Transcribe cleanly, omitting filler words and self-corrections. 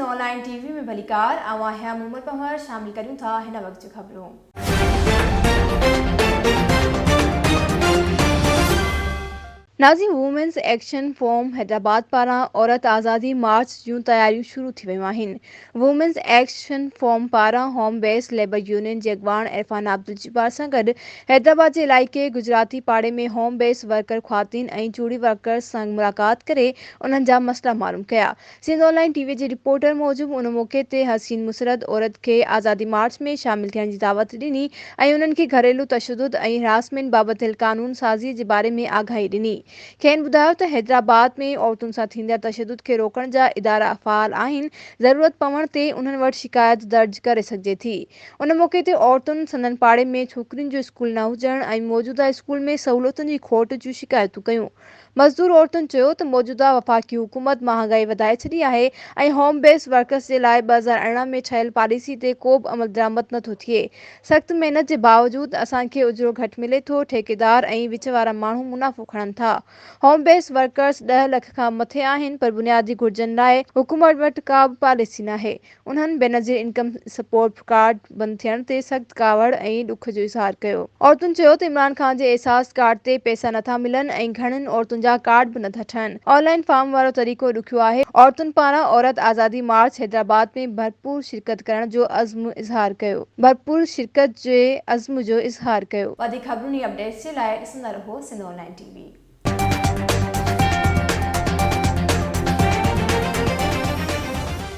Online TV में भलीकार आवा है मोहम्मद पहर शामिल करूं था हिन वक्त जो खबरों। नाज़ी वुमेन्स एक्शन फोरम हैदराबाद पारा औरत आज़ादी मार्च जूं तैयारियों शुरू थी वयूं आहिनि। वुमेन्स एक्शन फोरम पारा होम बेस लेबर यूनियन जे अॻवान इरफान अब्दुल जब्बार सां गॾु हैदराबाद जे इलाइक़े गुजराती पाड़े में होम बेस वर्कर ख़्वातीन ऐं चूड़ी वर्कर्स सां मुलाक़ात करे उन्हनि जा मसला मालूम कया। सिंध ऑनलाइन टीवी जे रिपोर्टर मूजिब उन मौक़े ते हसीन मुसरत औरत खे आज़ादी मार्च में शामिल थियण जी दावत ॾिनी ऐं उन्हनि खे घरेलू तशद्दुद ऐं हिरासमेंट बाबति कानून साज़ी जे बारे में आगाही ॾिनी। खेनि ॿुधायो त हैदराबाद में औरतुनि सां थींदड़ तशद्दुद खे रोकण जा इदारा फ़ाल आहिनि। ज़रूरत पवण ते उन्हनि वटि शिकायत दर्ज करे सघिजे थी। उन मौक़े ते औरतुनि संदन पाड़े में छोकिरियुनि जो स्कूल न हुजण ऐं मौजूदा स्कूल में सहूलियतुनि जी खोट जूं शिकायतूं कयूं। मज़दूर औरतुनि चयो त मौजूदा वफ़ाक़ी हुकूमत महांगाई वधाए छॾी आहे ऐं होम बेस वर्कर्स जे लाइ 2018 में ठहियल पॉलिसी ते को बि अमल दरामद नथो थिए। सख़्त महिनत जे बावजूदि असांखे उजरो घटि मिले थो। ठेकेदार ऐं विच वारा माण्हू मुनाफ़ो खणनि था। होम बेस वर्कर्स 10 लख खां मथे आहिनि पर बुनियादी घुर्जनि लाइ हुकूमत वटि का बि पॉलिसी नाहे। उन्हनि बेनज़ीर इनकम सपोर्ट कार्ड बंदि थियण ते सख़्त कावड़ ऐं ॾुख जो इज़हार कयो। औरतुनि चयो त इमरान ख़ान जे एहसास कार्ड ते पैसा नथा मिलनि ऐं घणनि औरतुनि जा कार्ड बि नथा ठहनि। ऑनलाइन फॉर्म वारो तरीक़ो ॾुखियो आहे। औरतुनि पारां औरत आज़ादी मार्च हैदराबाद में भरपूर शिरकत करण जो अज़्म जो इज़हार कयो। वधीक ख़बरुनि अपडेट्स जे लाइ ॾिसंदा रहो सिंध ऑनलाइन टीवी।